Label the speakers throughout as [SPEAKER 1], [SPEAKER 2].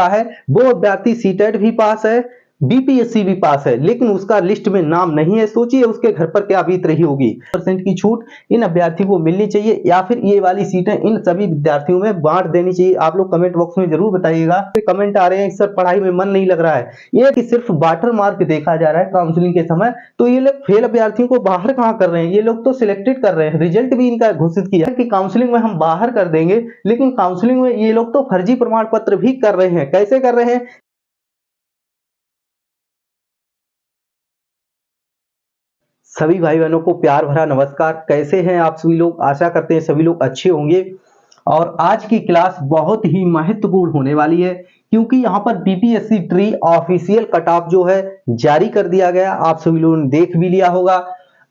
[SPEAKER 1] है वो अभ्यर्थी सीटेट भी पास है, बीपीएससी भी पास है, लेकिन उसका लिस्ट में नाम नहीं है। सोचिए उसके घर पर क्या बीत रही होगी। % की छूट इन अभ्यर्थियों को मिलनी चाहिए या फिर ये वाली सीटें इन सभी विद्यार्थियों में बांट देनी चाहिए। आप लोग कमेंट बॉक्स में जरूर बताइएगा। कमेंट आ रहे हैं सर पढ़ाई में मन नहीं लग रहा है, ये कि सिर्फ वाटर मार्क देखा जा रहा है काउंसलिंग के समय, तो ये लोग फेल अभ्यर्थियों को बाहर कहाँ कर रहे हैं, ये लोग तो सिलेक्टेड कर रहे हैं। रिजल्ट भी इनका घोषित किया कि काउंसलिंग में हम बाहर कर देंगे, लेकिन काउंसलिंग में ये लोग तो फर्जी प्रमाण पत्र भी कर रहे हैं। कैसे कर रहे हैं? सभी भाई बहनों को प्यार भरा नमस्कार। कैसे हैं आप सभी लोग? आशा करते हैं सभी लोग अच्छे होंगे। और आज की क्लास बहुत ही महत्वपूर्ण होने वाली है, क्योंकि यहाँ पर BPSC tree official cut off जो है जारी कर दिया गया। आप सभी लोगों ने देख भी लिया होगा।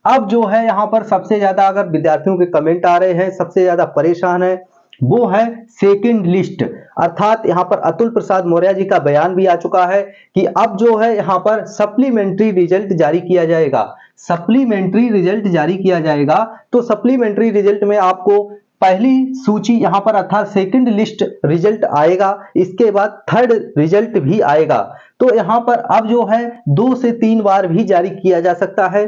[SPEAKER 1] अब जो है यहाँ पर सबसे ज्यादा अगर विद्यार्थियों के कमेंट आ रहे हैं, सबसे ज्यादा परेशान है वो है सेकंड लिस्ट। अर्थात यहाँ पर अतुल प्रसाद मौर्य जी का बयान भी आ चुका है कि अब जो है यहाँ पर सप्लीमेंट्री रिजल्ट जारी किया जाएगा। सप्लीमेंट्री रिजल्ट जारी किया जाएगा तो सप्लीमेंट्री रिजल्ट में आपको पहली सूची यहाँ पर अर्थात सेकंड लिस्ट रिजल्ट आएगा, इसके बाद थर्ड रिजल्ट भी आएगा। तो यहाँ पर अब जो है 2 से 3 बार भी जारी किया जा सकता है,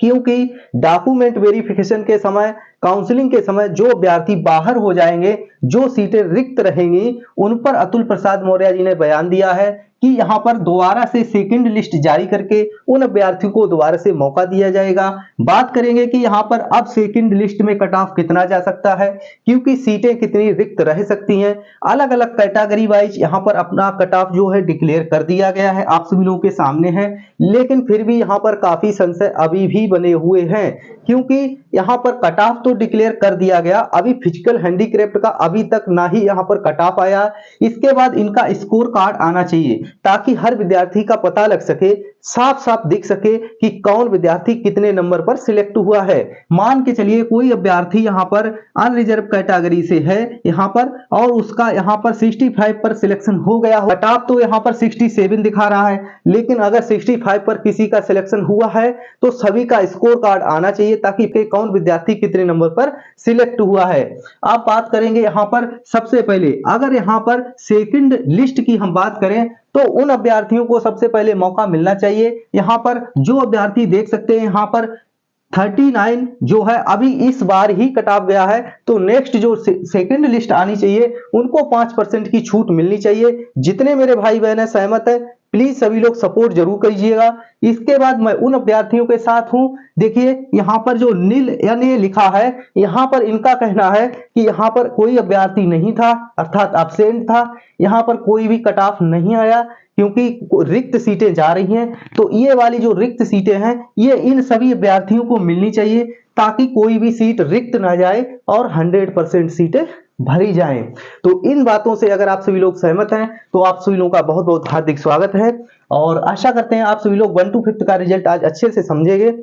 [SPEAKER 1] क्योंकि डॉक्यूमेंट वेरिफिकेशन के समय, काउंसलिंग के समय जो अभ्यर्थी बाहर हो जाएंगे, जो सीटें रिक्त रहेंगी, उन पर अतुल प्रसाद मौर्य जी ने बयान दिया है कि यहाँ पर दोबारा से सेकंड लिस्ट जारी करके उन अभ्यर्थियों को दोबारा से मौका दिया जाएगा। बात करेंगे कि यहाँ पर अब सेकंड लिस्ट में कट ऑफ कितना जा सकता है, क्योंकि सीटें कितनी रिक्त रह सकती हैं। अलग अलग कैटेगरी वाइज यहाँ पर अपना कट ऑफ जो है डिक्लेयर कर दिया गया है, आप सभी लोगों के सामने है। लेकिन फिर भी यहाँ पर काफी संशय अभी भी बने हुए हैं, क्योंकि यहाँ पर कट ऑफ तो डिक्लेयर कर दिया गया, अभी फिजिकल हैंडीक्राफ्ट का अभी तक ना ही यहाँ पर कट ऑफ आया। इसके बाद इनका स्कोर कार्ड आना चाहिए, ताकि हर विद्यार्थी का पता लग सके, साफ साफ दिख सके कि कौन विद्यार्थी कितने नंबर पर सिलेक्ट हुआ है। मान के चलिए कोई अभ्यर्थी यहाँ पर अनरिजर्व कैटेगरी से है यहाँ पर, और उसका यहाँ पर 65 पर सिलेक्शन हो गया हो। कट ऑफ तो यहाँ पर 67 दिखा रहा है, लेकिन अगर 65 पर किसी का सिलेक्शन हुआ है तो सभी का स्कोर कार्ड आना चाहिए, ताकि कौन विद्यार्थी कितने नंबर पर सिलेक्ट हुआ है। आप बात करेंगे यहाँ पर सबसे पहले, अगर यहाँ पर सेकंड लिस्ट की हम बात करें तो उन अभ्यर्थियों को सबसे पहले मौका मिलना चाहिए। यहाँ पर जो अभ्यर्थी देख सकते हैं यहाँ पर 39 जो है अभी इस बार ही कट ऑफ गया है, तो नेक्स्ट जो सेकंड लिस्ट आनी चाहिए उनको 5% की छूट मिलनी चाहिए। जितने मेरे भाई बहन है सहमत है, प्लीज सभी लोग सपोर्ट जरूर कीजिएगा। इसके बाद मैं उन अभ्यर्थियों के साथ हूं, देखिए यहाँ पर जो नील यानी लिखा है, यहाँ पर इनका कहना है कि यहाँ पर कोई अभ्यर्थी नहीं था, अर्थात एब्सेंट था, यहाँ पर कोई भी कट ऑफ नहीं आया, क्योंकि रिक्त सीटें जा रही हैं। तो ये वाली जो रिक्त सीटें हैं ये इन सभी अभ्यर्थियों को मिलनी चाहिए, ताकि कोई भी सीट रिक्त ना जाए और 100% सीटें भरी जाएं। तो इन बातों से अगर आप सभी लोग सहमत हैं तो आप सभी लोगों का बहुत बहुत हार्दिक स्वागत है, और आशा करते हैं आप सभी लोग 1 to 5 का रिजल्ट आज अच्छे से समझेंगे।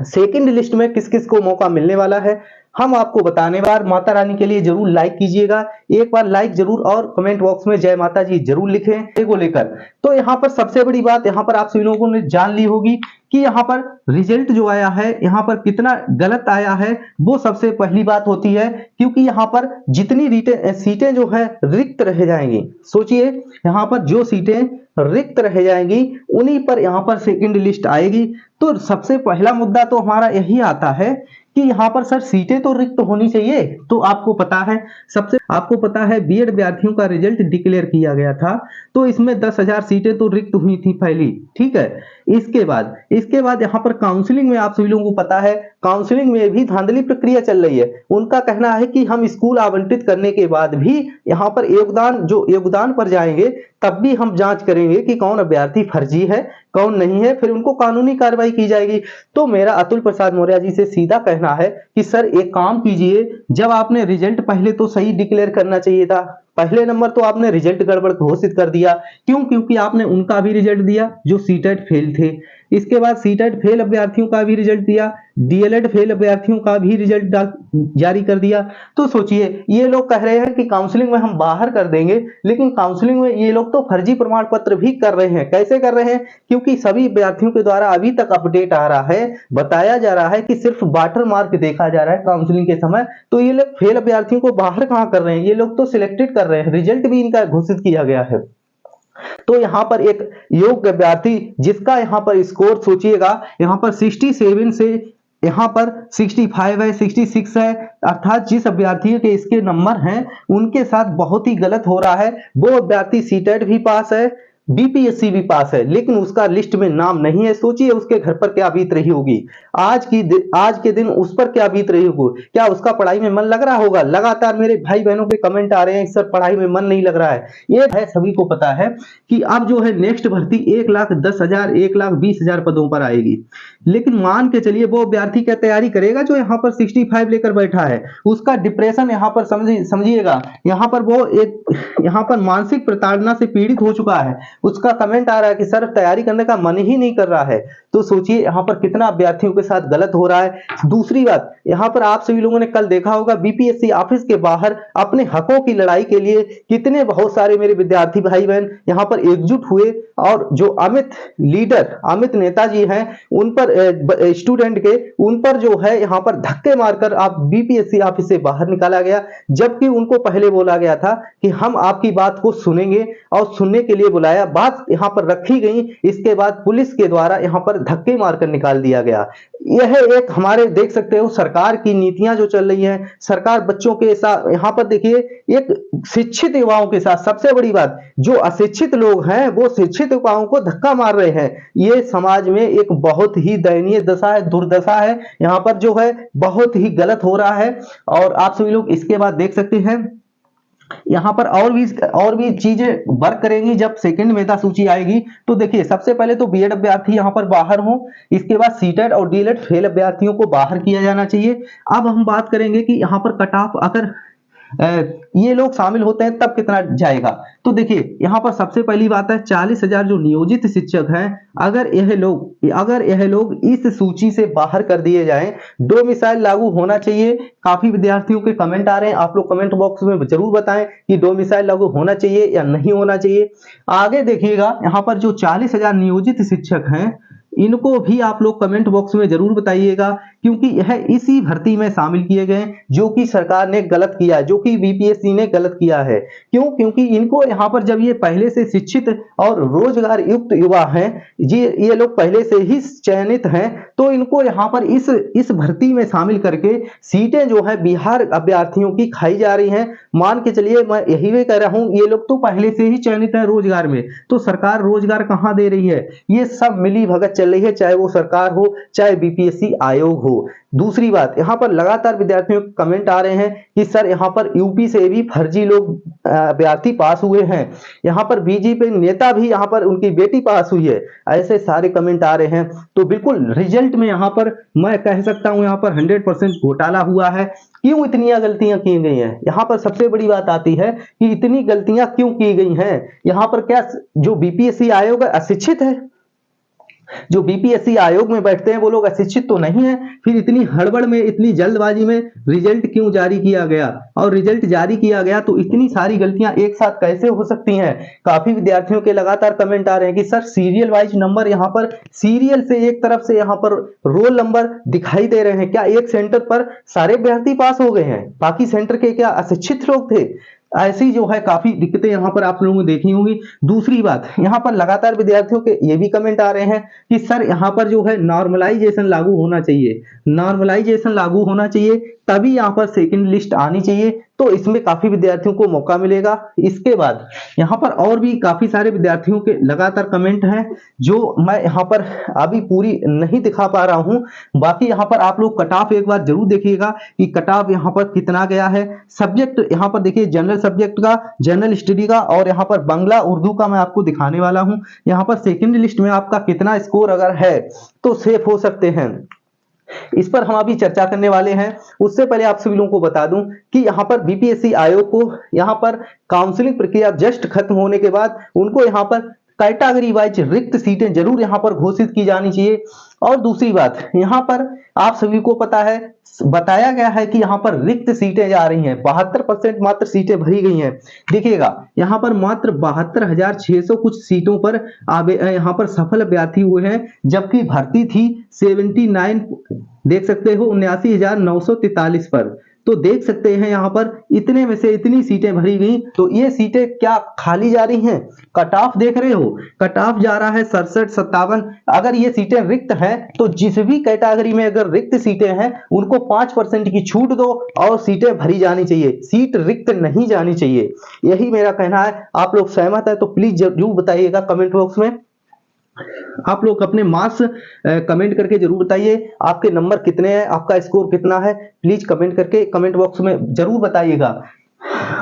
[SPEAKER 1] सेकंड लिस्ट में किस किस को मौका मिलने वाला है हम आपको बताने बार। माता रानी के लिए जरूर लाइक कीजिएगा, एक बार लाइक जरूर, और कमेंट बॉक्स में जय माता जी जरूर लिखें को लेकर। तो यहाँ पर सबसे बड़ी बात यहाँ पर आप सभी लोगों ने जान ली होगी कि यहाँ पर रिजल्ट जो आया है यहाँ पर कितना गलत आया है, वो सबसे पहली बात होती है, क्योंकि यहाँ पर जितनी सीटें जो है रिक्त रह जाएंगी। सोचिए यहाँ पर जो सीटें रिक्त रह जाएंगी उन्हीं पर यहाँ पर सेकंड लिस्ट आएगी। तो सबसे पहला मुद्दा तो हमारा यही आता है कि यहाँ पर सर सीटें तो रिक्त होनी चाहिए। तो आपको पता है बीएड विद्यार्थियों का रिजल्ट डिक्लेयर किया गया था, तो इसमें 10,000 सीटें तो रिक्त हुई थी पहली, ठीक है। इसके बाद यहाँ पर काउंसलिंग में आप सभी लोगों को पता है, काउंसलिंग में भी धांधली प्रक्रिया चल रही है। उनका कहना है कि हम स्कूल आवंटित करने के बाद भी यहाँ पर योगदान पर जाएंगे, तब भी हम जांच करेंगे कि कौन अभ्यर्थी फर्जी है कौन नहीं है, फिर उनको कानूनी कार्रवाई की जाएगी। तो मेरा अतुल प्रसाद मौर्य जी से सीधा कहना है कि सर एक काम कीजिए, जब आपने रिजल्ट पहले तो सही डिक्लेयर करना चाहिए था, पहले नंबर तो आपने रिजल्ट गड़बड़ घोषित कर दिया। क्यों? क्योंकि आपने उनका भी रिजल्ट दिया जो सीटेट फेल थे। इसके बाद सीटेट फेल अभ्यर्थियों का भी रिजल्ट दिया, डीएलएड फेल अभ्यर्थियों का भी रिजल्ट जारी कर दिया। तो सोचिए, ये लोग कह रहे हैं कि काउंसलिंग में हम बाहर कर देंगे, लेकिन काउंसलिंग में ये लोग तो फर्जी प्रमाण पत्र भी कर रहे हैं। कैसे कर रहे हैं? क्योंकि सभी अभ्यर्थियों के द्वारा अभी तक अपडेट आ रहा है, बताया जा रहा है कि सिर्फ वाटर मार्क देखा जा रहा है काउंसलिंग के समय। तो ये लोग फेल अभ्यर्थियों को बाहर कहां कर रहे हैं, ये लोग तो सिलेक्टेड कर रहे हैं, रिजल्ट भी इनका घोषित किया गया है। तो यहाँ पर एक योग्य अभ्यर्थी जिसका यहाँ पर स्कोर सोचिएगा, यहाँ पर 67 से यहाँ पर 65 है, 66 है, अर्थात जिस अभ्यर्थी के इसके नंबर हैं उनके साथ बहुत ही गलत हो रहा है। वो अभ्यर्थी सीटेट भी पास है, बीपीएससी भी पास है, लेकिन उसका लिस्ट में नाम नहीं है। सोचिए उसके घर पर क्या बीत रही होगी, आज के दिन उस पर क्या बीत रही होगी। क्या उसका पढ़ाई में मन लग रहा होगा? लगातार मेरे भाई बहनों के कमेंट आ रहे हैं सर पढ़ाई में मन नहीं लग रहा है। ये है, सभी को पता है कि अब जो है नेक्स्ट भर्ती 1,10,000 1,20,000 पदों पर आएगी, लेकिन मान के चलिए वो अभ्यर्थी क्या तैयारी करेगा जो यहाँ पर 65 लेकर बैठा है? उसका डिप्रेशन यहाँ पर समझिएगा, यहाँ पर वो एक यहाँ पर मानसिक प्रताड़ना से पीड़ित हो चुका है। उसका कमेंट आ रहा है कि सर तैयारी करने का मन ही नहीं कर रहा है। तो सोचिए यहाँ पर कितना अभ्यर्थियों के साथ गलत हो रहा है। दूसरी बात, यहाँ पर आप सभी लोगों ने कल देखा होगा बीपीएससी ऑफिस के बाहर अपने हकों की लड़ाई के लिए कितने बहुत सारे मेरे विद्यार्थी भाई बहन यहाँ पर एकजुट हुए, और जो अमित नेताजी हैं उन पर स्टूडेंट के उन पर जो है यहाँ पर धक्के मारकर आप बीपीएससी ऑफिस से बाहर निकाला गया, जबकि उनको पहले बोला गया था कि हम आपकी बात को सुनेंगे और सुनने के लिए बुलाया, बात यहाँ पर रखी गई। इसके बाद पुलिस के द्वारा यहाँ पर धक्के मारकर निकाल दिया गया। यह एक हमारे देख सकते हो सरकार की नीतियां जो चल रही हैं, सरकार बच्चों के साथ यहाँ पर देखिए एक शिक्षित युवाओं के साथ, सबसे बड़ी बात जो अशिक्षित लोग हैं वो शिक्षित युवाओं को धक्का मार रहे हैं। ये समाज में एक बहुत ही दयनीय दशा है, दुर्दशा है, यहाँ पर जो है बहुत ही गलत हो रहा है। और आप सभी लोग इसके बाद देख सकते हैं यहाँ पर और भी चीजें वर्क करेंगी जब सेकंड मेधा सूची आएगी। तो देखिए सबसे पहले तो बीएड अभ्यर्थी यहाँ पर बाहर हो, इसके बाद सीटेट और डीएलएड फेल अभ्यर्थियों को बाहर किया जाना चाहिए। अब हम बात करेंगे कि यहाँ पर कट ऑफ अगर ये लोग शामिल होते हैं तब कितना जाएगा। तो देखिए यहाँ पर सबसे पहली बात है 40,000 जो नियोजित शिक्षक हैं, अगर यह लोग इस सूची से बाहर कर दिए जाएं, डोमिसाइल लागू होना चाहिए। काफी विद्यार्थियों के कमेंट आ रहे हैं, आप लोग कमेंट बॉक्स में जरूर बताएं कि डोमिसाइल लागू होना चाहिए या नहीं होना चाहिए। आगे देखिएगा यहाँ पर जो 40,000 नियोजित शिक्षक हैं इनको भी आप लोग कमेंट बॉक्स में जरूर बताइएगा, क्योंकि यह इसी भर्ती में शामिल किए गए जो कि सरकार ने गलत किया, जो कि बीपीएससी ने गलत किया है। क्यों? क्योंकि इनको यहाँ पर जब ये पहले से शिक्षित और रोजगार युक्त युवा हैं, ये लोग पहले से ही चयनित हैं, तो इनको यहाँ पर इस भर्ती में शामिल करके सीटें जो है बिहार अभ्यर्थियों की खाई जा रही हैं। मान के चलिए मैं यही भी कह रहा हूं, ये लोग तो पहले से ही चयनित है रोजगार में, तो सरकार रोजगार कहां दे रही है? ये सब मिली भगत चल रही है, चाहे वो सरकार हो चाहे बीपीएससी आयोग हो। दूसरी बात, यहाँ पर लगातार विद्यार्थियों के कमेंट आ रहे हैं कि सर यहाँ पर यूपी से भी फर्जी लोग अभ्यर्थी पास हुए हैं, यहाँ पर बीजेपी नेता भी यहाँ पर उनकी बेटी पास हुई है, ऐसे सारे कमेंट आ रहे हैं। तो बिल्कुल रिजल्ट में यहाँ पर मैं कह सकता हूँ यहाँ पर 100% घोटाला हुआ है। क्यों इतनी गलतियां की गई हैं? यहाँ पर सबसे बड़ी बात आती है कि इतनी गलतियां क्यों की गई हैं? यहाँ पर क्या जो बीपीएससी आयोग अशिक्षित है? जो बीपीएससी आयोग में बैठते हैं वो लोग अशिक्षित तो नहीं है? फिर इतनी हड़बड़ में, इतनी जल्दबाजी में रिजल्ट क्यों जारी किया गया? और रिजल्ट जारी किया गया तो इतनी सारी गलतियां एक साथ कैसे हो सकती हैं? काफी विद्यार्थियों के लगातार कमेंट आ रहे हैं कि सर सीरियल वाइज नंबर, यहाँ पर सीरियल से एक तरफ से यहाँ पर रोल नंबर दिखाई दे रहे हैं। क्या एक सेंटर पर सारे अभ्यर्थी पास हो गए हैं, बाकी सेंटर के क्या अशिक्षित लोग थे? ऐसी जो है काफी दिक्कतें यहाँ पर आप लोगों ने देखी होंगी। दूसरी बात, यहाँ पर लगातार विद्यार्थियों के ये भी कमेंट आ रहे हैं कि सर यहाँ पर जो है नॉर्मलाइजेशन लागू होना चाहिए, नॉर्मलाइजेशन लागू होना चाहिए तभी यहाँ पर सेकंड लिस्ट आनी चाहिए, तो इसमें काफी विद्यार्थियों को मौका मिलेगा। इसके बाद यहाँ पर और भी काफी सारे विद्यार्थियों के लगातार कमेंट हैं जो मैं यहाँ पर अभी पूरी नहीं दिखा पा रहा हूँ। बाकी यहाँ पर आप लोग कट ऑफ एक बार जरूर देखिएगा कि कट ऑफ यहाँ पर कितना गया है। सब्जेक्ट यहाँ पर देखिए, जनरल सब्जेक्ट का, जनरल स्टडी का और यहाँ पर बांग्ला उर्दू का मैं आपको दिखाने वाला हूँ। यहाँ पर सेकेंड लिस्ट में आपका कितना स्कोर अगर है तो सेफ हो सकते हैं, इस पर हम अभी चर्चा करने वाले हैं। उससे पहले आप सभी लोगों को बता दूं कि यहाँ पर बीपीएससी आयोग को यहाँ पर काउंसलिंग प्रक्रिया जस्ट खत्म होने के बाद उनको यहाँ पर कैटेगरी वाइज रिक्त सीटें जरूर यहाँ पर घोषित की जानी चाहिए। और दूसरी बात, यहाँ पर आप सभी को पता है, बताया गया है कि यहाँ पर रिक्त सीटें जा रही हैं, 72% मात्र सीटें भरी गई हैं। देखिएगा यहाँ पर मात्र 72,600 कुछ सीटों पर यहाँ पर सफल अभ्यर्थी हुए हैं, जबकि भर्ती थी 79, देख सकते हो 79,943 पर। तो देख सकते हैं यहाँ पर इतने में से इतनी सीटें भरी गई, तो ये सीटें क्या खाली जा रही हैं? कट ऑफ देख रहे हो, कट ऑफ जा रहा है 67-57। अगर ये सीटें रिक्त हैं तो जिस भी कैटेगरी में अगर रिक्त सीटें हैं उनको 5% की छूट दो और सीटें भरी जानी चाहिए, सीट रिक्त नहीं जानी चाहिए। यही मेरा कहना है। आप लोग सहमत है तो प्लीज जरूर बताइएगा कमेंट बॉक्स में। आप लोग अपने मार्क्स कमेंट करके जरूर बताइए, आपके नंबर कितने हैं, आपका स्कोर कितना है, प्लीज कमेंट करके कमेंट बॉक्स में जरूर बताइएगा।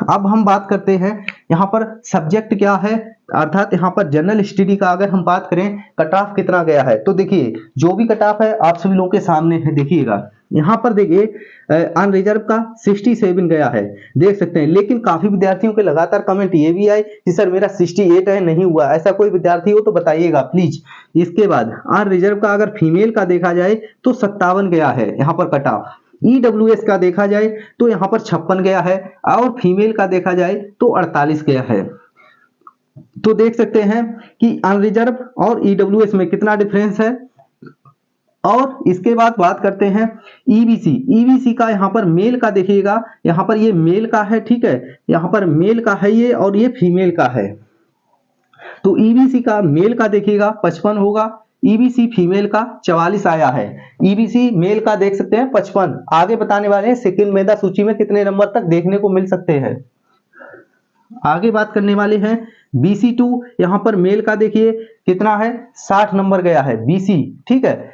[SPEAKER 1] अब हम बात करते हैं यहाँ पर सब्जेक्ट क्या है, अर्थात यहाँ पर जनरल स्टडी का अगर हम बात करें कट ऑफ कितना गया है, तो देखिए जो भी कट ऑफ है आप सभी लोगों के सामने है। देखिएगा यहाँ पर देखिए अनरिजर्व का 67 गया है, देख सकते हैं। लेकिन काफी विद्यार्थियों के लगातार कमेंट ये भी आए कि सर मेरा 68 है, नहीं हुआ। ऐसा कोई विद्यार्थी हो तो बताइएगा प्लीज। इसके बाद अनरिजर्व का अगर फीमेल का देखा जाए तो 57 गया है यहाँ पर कट ऑफ। ईडब्ल्यूएस का देखा जाए तो यहाँ पर 56 गया है, और फीमेल का देखा जाए तो 48 गया है। तो देख सकते हैं कि अनरिजर्व और ईडब्ल्यूएस में कितना डिफरेंस है। और इसके बाद बात करते हैं ईबीसी। ईबीसी का यहाँ पर मेल का देखिएगा, यहाँ पर ये मेल का है, ठीक है, यहाँ पर मेल का है ये, और ये फीमेल का है। तो ईबीसी का मेल का देखिएगा 55 होगा, ईबीसी फीमेल का 44 आया है। ईबीसी मेल का देख सकते हैं 55। आगे बताने वाले हैं सेकंड मेधा सूची में कितने नंबर तक देखने को मिल सकते हैं। आगे बात करने वाले हैं BC2। यहाँ पर मेल का देखिए कितना है, 60 नंबर गया है BC, ठीक है।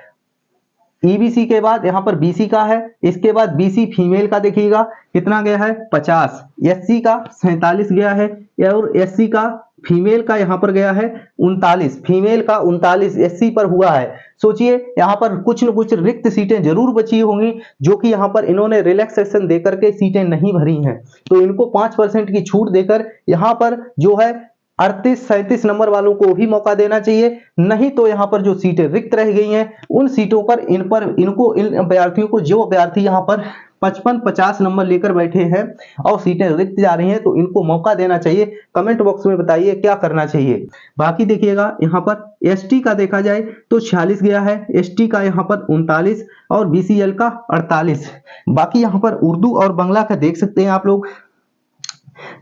[SPEAKER 1] ईबीसी के बाद यहाँ पर BC का है, इसके बाद BC फीमेल का देखिएगा कितना गया है 50, SC का 47 गया है, और SC का फीमेल का यहाँ पर गया है 39, फीमेल का 39 SC पर हुआ है। सोचिए यहाँ पर कुछ न कुछ रिक्त सीटें जरूर बची होंगी, जो कि यहाँ पर इन्होंने रिलैक्सेशन देकर के सीटें नहीं भरी हैं, तो इनको 5% की छूट देकर यहाँ पर जो है 38-37 नंबर वालों को भी मौका देना चाहिए। नहीं तो यहाँ पर जो सीटें रिक्त रह गई हैं उन सीटों पर इन अभ्यर्थियों को, जो अभ्यर्थी यहाँ पर 55-50 नंबर लेकर बैठे हैं और सीटें रिक्त जा रही हैं, तो इनको मौका देना चाहिए। कमेंट बॉक्स में बताइए क्या करना चाहिए। बाकी देखिएगा यहाँ पर एसटी का देखा जाए तो 46 गया है, एसटी का यहाँ पर 39 और बीसीएल का 48। बाकी यहाँ पर उर्दू और बांग्ला का देख सकते हैं आप लोग।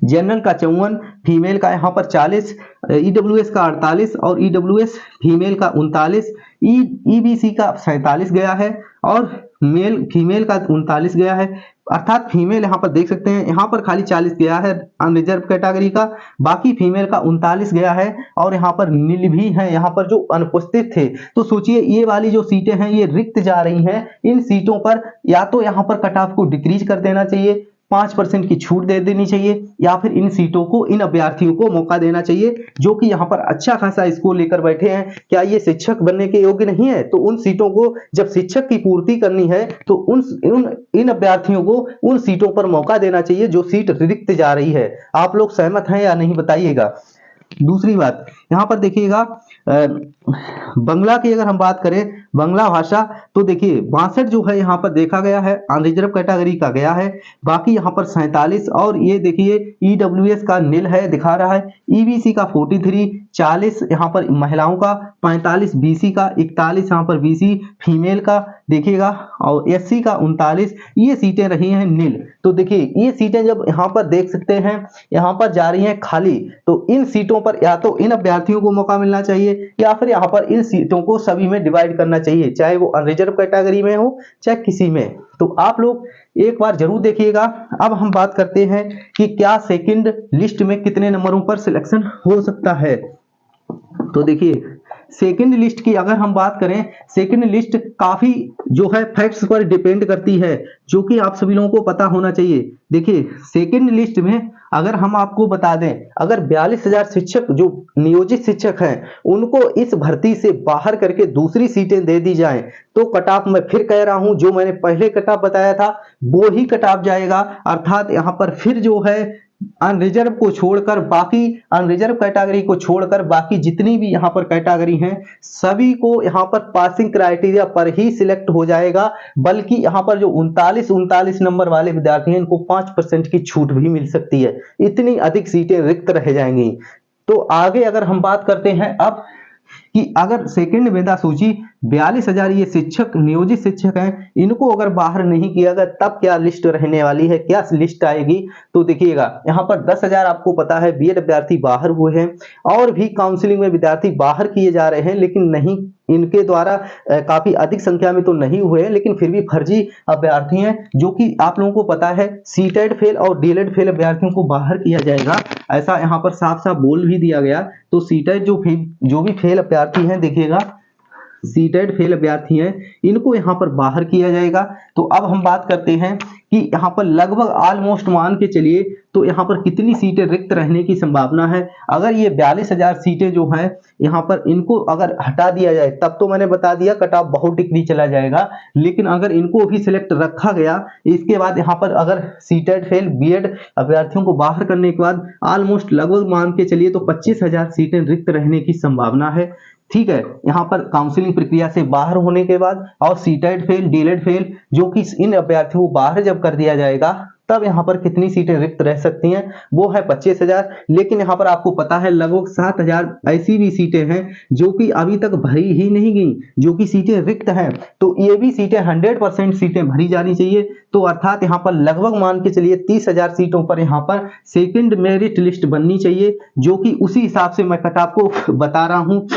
[SPEAKER 1] जनरल का 54, फीमेल का यहाँ पर 40, ईडब्ल्यूएस का 48 और ईडब्ल्यूएस फीमेल का 39, ईबीसी का 47 गया है और फीमेल का 39 गया है। अर्थात फीमेल यहाँ पर देख सकते हैं, यहाँ पर खाली 40 गया है अनरिजर्व कैटेगरी का, बाकी फीमेल का 39 गया है, और यहाँ पर नील भी है यहाँ पर जो अनुपस्थित थे। तो सोचिए ये वाली जो सीटें हैं ये रिक्त जा रही हैं, इन सीटों पर या तो यहाँ पर कट ऑफ को डिक्रीज कर देना चाहिए, 5% की छूट दे देनी चाहिए, या फिर इन सीटों को, इन अभ्यर्थियों को मौका देना चाहिए जो कि यहाँ पर अच्छा खासा स्कोर लेकर बैठे हैं। क्या ये शिक्षक बनने के योग्य नहीं है? तो उन सीटों को जब शिक्षक की पूर्ति करनी है तो इन अभ्यर्थियों को उन सीटों पर मौका देना चाहिए जो सीट रिक्त जा रही है। आप लोग सहमत हैं या नहीं बताइएगा। दूसरी बात यहाँ पर देखिएगा बांग्ला की अगर हम बात करें, बांग्ला भाषा, तो देखिए 62 जो है यहाँ पर देखा गया है, अनरिजर्व कैटेगरी का गया है। बाकी यहाँ पर 47, और ये देखिए ईडब्ल्यूएस का नील है दिखा रहा है, ईबीसी का 43, 40 यहाँ पर महिलाओं का, 45 बीसी का, 41 यहाँ पर बीसी फीमेल का देखिएगा, और एससी का 39। ये सीटें रही हैं नील। तो देखिए ये सीटें जब यहाँ पर देख सकते हैं यहाँ पर जा रही हैं खाली, तो इन सीटों पर या तो इन अभ्यर्थियों को मौका मिलना चाहिए या फिर यहाँ पर इन सीटों को सभी में डिवाइड करना चाहिए, चाहे वो अनरिजर्व कैटेगरी में हो चाहे किसी में। तो आप लोग एक बार जरूर देखिएगा। अब हम बात करते हैं कि क्या सेकंड लिस्ट में कितने नंबरों पर सिलेक्शन हो सकता है। तो देखिए सेकंड लिस्ट की अगर हम बात करें, सेकंड लिस्ट काफी जो है फैक्ट्स पर डिपेंड करती है, जो कि आप सभी लोगों को पता होना चाहिए। देखिए सेकंड लिस्ट में अगर हम आपको बता दें, अगर 42,000 शिक्षक जो नियोजित शिक्षक हैं उनको इस भर्ती से बाहर करके दूसरी सीटें दे दी जाएं, तो कट ऑफ मैं फिर कह रहा हूं, जो मैंने पहले कट ऑफ बताया था वो ही कट ऑफ जाएगा। अर्थात यहाँ पर फिर जो है अनरिजर्व को छोड़कर बाकी, अनरिजर्व कैटेगरी को छोड़कर बाकी जितनी भी यहाँ पर कैटेगरी हैं सभी को यहाँ पर पासिंग क्राइटेरिया पर ही सिलेक्ट हो जाएगा। बल्कि यहाँ पर जो 39 नंबर वाले विद्यार्थी हैं इनको 5% की छूट भी मिल सकती है, इतनी अधिक सीटें रिक्त रह जाएंगी। तो आगे अगर हम बात करते हैं अब कि अगर सेकंड मेधा सूची 42,000 ये शिक्षक, नियोजित शिक्षक हैं, इनको अगर बाहर नहीं किया गया तब क्या लिस्ट रहने वाली है, क्या लिस्ट आएगी। तो देखिएगा यहाँ पर 10,000 आपको पता है बीएड विद्यार्थी बाहर हुए हैं और भी काउंसलिंग में विद्यार्थी बाहर किए जा रहे हैं, लेकिन नहीं इनके द्वारा काफी अधिक संख्या में तो नहीं हुए हैं, लेकिन फिर भी फर्जी अभ्यर्थी हैं जो कि आप लोगों को पता है सीटेट फेल और डीएलएड फेल अभ्यर्थियों को बाहर किया जाएगा, ऐसा यहाँ पर साफ साफ बोल भी दिया गया। तो सीटेट जो भी फेल अभ्यर्थी हैं, देखिएगा सीटेट फेल अभ्यर्थी हैं इनको यहाँ पर बाहर किया जाएगा। तो अब हम बात करते हैं कि यहाँ पर लगभग ऑलमोस्ट मान के चलिए तो यहाँ पर कितनी सीटें रिक्त रहने की संभावना है। अगर ये 42,000 सीटें जो हैं यहाँ पर इनको अगर हटा दिया जाए तब तो मैंने बता दिया कट ऑफ बहुत डिग्री चला जाएगा, लेकिन अगर इनको भी सिलेक्ट रखा गया इसके बाद यहाँ पर अगर सीटेट फेल बीएड अभ्यर्थियों को बाहर करने के बाद ऑलमोस्ट लगभग मान के चलिए तो 25,000 सीटें रिक्त रहने की संभावना है। ठीक है, यहाँ पर काउंसलिंग प्रक्रिया से बाहर होने के बाद और सीटेट फेल डीएलएड फेल जो कि इन अभ्यर्थियों को बाहर जब कर दिया जाएगा तब यहाँ पर कितनी सीटें रिक्त रह सकती हैं, वो है 25,000। लेकिन यहाँ पर आपको पता है लगभग 7,000 ऐसी भी सीटें हैं जो कि अभी तक भरी ही नहीं गई, जो कि सीटें रिक्त हैं। तो ये भी सीटें 100% सीटें भरी जानी चाहिए। तो अर्थात यहाँ पर लगभग मान के चलिए 30,000 सीटों पर यहाँ पर सेकेंड मेरिट लिस्ट बननी चाहिए, जो कि उसी हिसाब से मैं कट आपको बता रहा हूँ।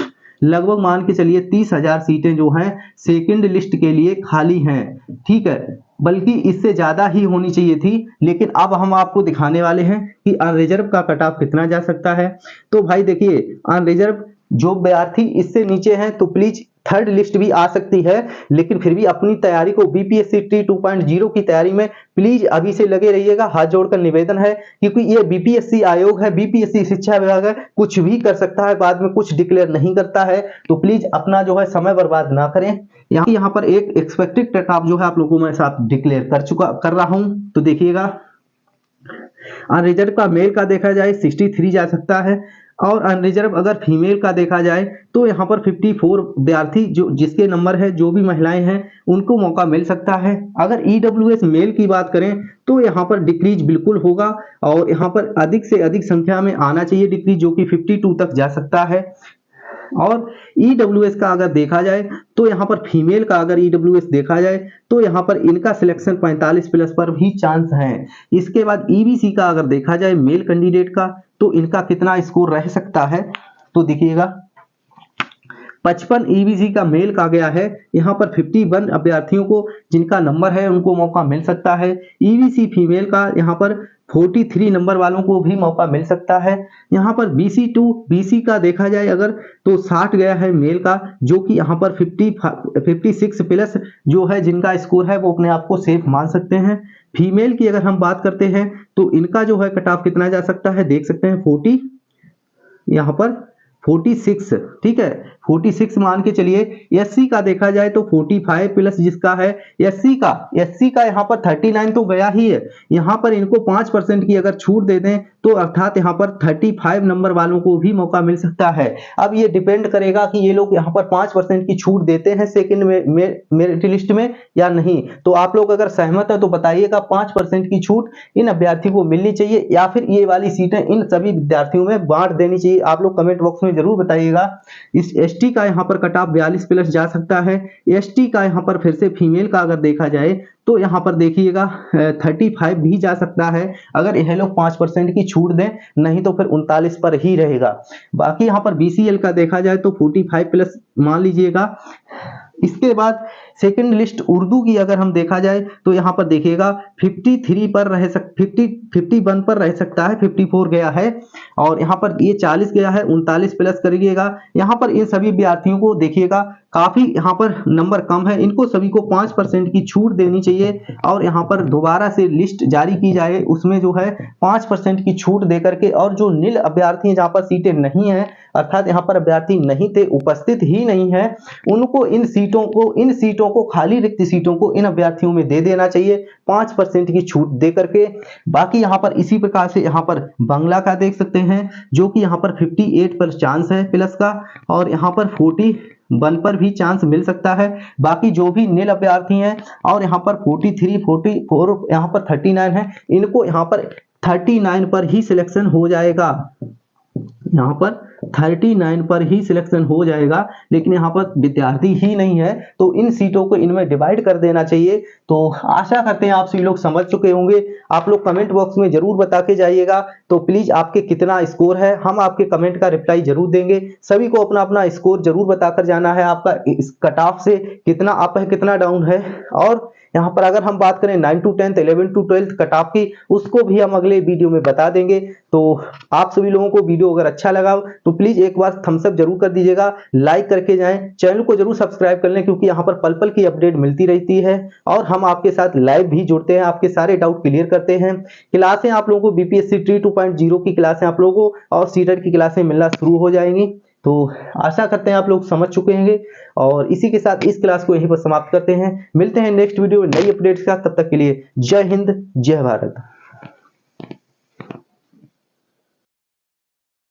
[SPEAKER 1] लगभग मान के चलिए 30,000 सीटें जो हैं सेकंड लिस्ट के लिए खाली हैं। ठीक है, बल्कि इससे ज्यादा ही होनी चाहिए थी, लेकिन अब हम आपको दिखाने वाले हैं कि अनरिजर्व का कट ऑफ कितना जा सकता है। तो भाई देखिए अनरिजर्व जो अभ्यर्थी इससे नीचे हैं तो प्लीज थर्ड लिस्ट भी आ सकती है, लेकिन फिर भी अपनी तैयारी को बीपीएससी टी 2.0 की तैयारी में प्लीज अभी से लगे रहिएगा। हाथ जोड़कर निवेदन है, क्योंकि ये बीपीएससी आयोग है, बीपीएससी शिक्षा विभाग है, कुछ भी कर सकता है, बाद में कुछ डिक्लेयर नहीं करता है। तो प्लीज अपना जो है समय बर्बाद ना करें। यहाँ पर एक एक्सपेक्टेड कट ऑफ जो है आप लोगों को मैं साथ डिक्लेयर कर रहा हूं। तो देखिएगा अनरिजर्व का मेल का देखा जाए 63 जा सकता है, और अनरिजर्व अगर फीमेल का देखा जाए तो यहाँ पर 54 विद्यार्थी जो जिसके नंबर है, जो भी महिलाएं हैं उनको मौका मिल सकता है। अगर ईडब्ल्यूएस मेल की बात करें तो यहाँ पर डिक्रीज बिल्कुल होगा और यहाँ पर अधिक से अधिक संख्या में आना चाहिए डिक्रीज, जो कि 52 तक जा सकता है। और ईडब्ल्यूएस का अगर देखा जाए तो यहाँ पर फीमेल का अगर ईडब्ल्यूएस देखा जाए तो यहाँ पर इनका सिलेक्शन 45+ पर भी चांस है। इसके बाद ईबीसी का अगर देखा जाए मेल कैंडिडेट का तो इनका कितना स्कोर रह सकता है, तो देखिएगा 55 ईबीसी का मेल का गया है। यहाँ पर 51 अभ्यर्थियों को जिनका नंबर है उनको मौका मिल सकता है। ईबीसी फीमेल का यहाँ पर 43 नंबर वालों को भी मौका मिल सकता है। यहाँ पर बीसी का देखा जाए अगर तो 60 गया है मेल का, जो कि यहाँ पर 56+ जो है जिनका स्कोर है वो अपने आप को सेफ मान सकते हैं। फीमेल की अगर हम बात करते हैं तो इनका जो है कट ऑफ कितना जा सकता है, देख सकते हैं 40, यहाँ पर 46। ठीक है, 46 मान के चलिए। एससी का देखा जाए तो 45+ जिसका है एससी का यहाँ पर 39 तो गया ही है। यहाँ पर इनको 5% की अगर छूट दे दें तो अर्थात यहाँ पर 35 नंबर वालों को भी मौका मिल सकता है। अब ये डिपेंड करेगा कि ये लोग यहाँ पर 5% की छूट देते हैं सेकंड मेरिट लिस्ट में या नहीं। तो आप लोग अगर सहमत है तो बताइएगा 5% की छूट इन अभ्यर्थियों को मिलनी चाहिए या फिर ये वाली सीटें इन सभी विद्यार्थियों में बांट देनी चाहिए। आप लोग कमेंट बॉक्स में जरूर बताइएगा। इस एसटी का यहाँ पर कट ऑफ 42+ जा सकता है। एसटी का यहाँ पर फिर से फीमेल का अगर देखा जाए तो यहाँ पर देखिएगा 35 भी जा सकता है अगर यह लोग 5% की छूट दें, नहीं तो फिर 39 पर ही रहेगा। बाकी यहाँ पर बीसीएल का देखा जाए तो 45+ मान लीजिएगा। इसके बाद सेकंड लिस्ट उर्दू की अगर हम देखा जाए तो यहाँ पर देखिएगा 51 पर रह सकता है, 54 गया है और यहाँ पर ये 40 गया है, 39+ करिएगा। यहाँ पर इन सभी विद्यार्थियों को देखिएगा काफी यहाँ पर नंबर कम है, इनको सभी को 5% की छूट देनी चाहिए और यहाँ पर दोबारा से लिस्ट जारी की जाए, उसमें जो है 5% की छूट देकर के, और जो नील अभ्यर्थी जहाँ पर सीटें नहीं है अर्थात यहाँ पर अभ्यर्थी नहीं थे, उपस्थित ही नहीं है, उनको इन सीटों को खाली रिक्त सीटों को इन अभ्यर्थियों में दे देना चाहिए 5% की छूट दे करके। बाकी यहाँ पर इसी प्रकार से यहाँ पर बंगला का देख सकते हैं, जो कि यहाँ पर 58 पर चांस है प्लस का, और यहाँ पर 41 पर भी चांस मिल सकता है। बाकी जो भी नील अभ्यर्थी हैं और यहाँ पर 43, 44, यहाँ पर 39 है, इनको यहाँ पर 39 पर ही सिलेक्शन हो जाएगा। यहाँ पर 39 पर ही सिलेक्शन हो जाएगा, लेकिन यहाँ पर विद्यार्थी ही नहीं है तो इन सीटों को इनमें डिवाइड कर देना चाहिए। तो आशा करते हैं आप सभी लोग समझ चुके होंगे। आप लोग कमेंट बॉक्स में जरूर बता के जाइएगा, तो प्लीज आपके कितना स्कोर है, हम आपके कमेंट का रिप्लाई जरूर देंगे। सभी को अपना अपना स्कोर जरूर बताकर जाना है, आपका इस कट ऑफ से कितना अप है कितना डाउन है। और यहाँ पर अगर हम बात करें 9 to 10, 11 to 12 कट ऑफ की, उसको भी हम अगले वीडियो में बता देंगे। तो आप सभी लोगों को वीडियो अगर अच्छा लगा तो प्लीज एक बार थम्स अप जरूर कर दीजिएगा, लाइक करके जाएं, चैनल को जरूर सब्सक्राइब कर लें, क्योंकि यहाँ पर पल पल की अपडेट मिलती रहती है और हम आपके साथ लाइव भी जुड़ते हैं, आपके सारे डाउट क्लियर करते हैं। क्लासें आप लोगों को बीपीएससी ट्री 2.0 की क्लासें आप लोगों को और सीटेट की क्लासें मिलना शुरू हो जाएंगी। तो आशा करते हैं आप लोग समझ चुके होंगे, और इसी के साथ इस क्लास को यहीं पर समाप्त करते हैं। मिलते हैं नेक्स्ट वीडियो में नई अपडेट्स का, तब तक के लिए जय हिंद जय भारत।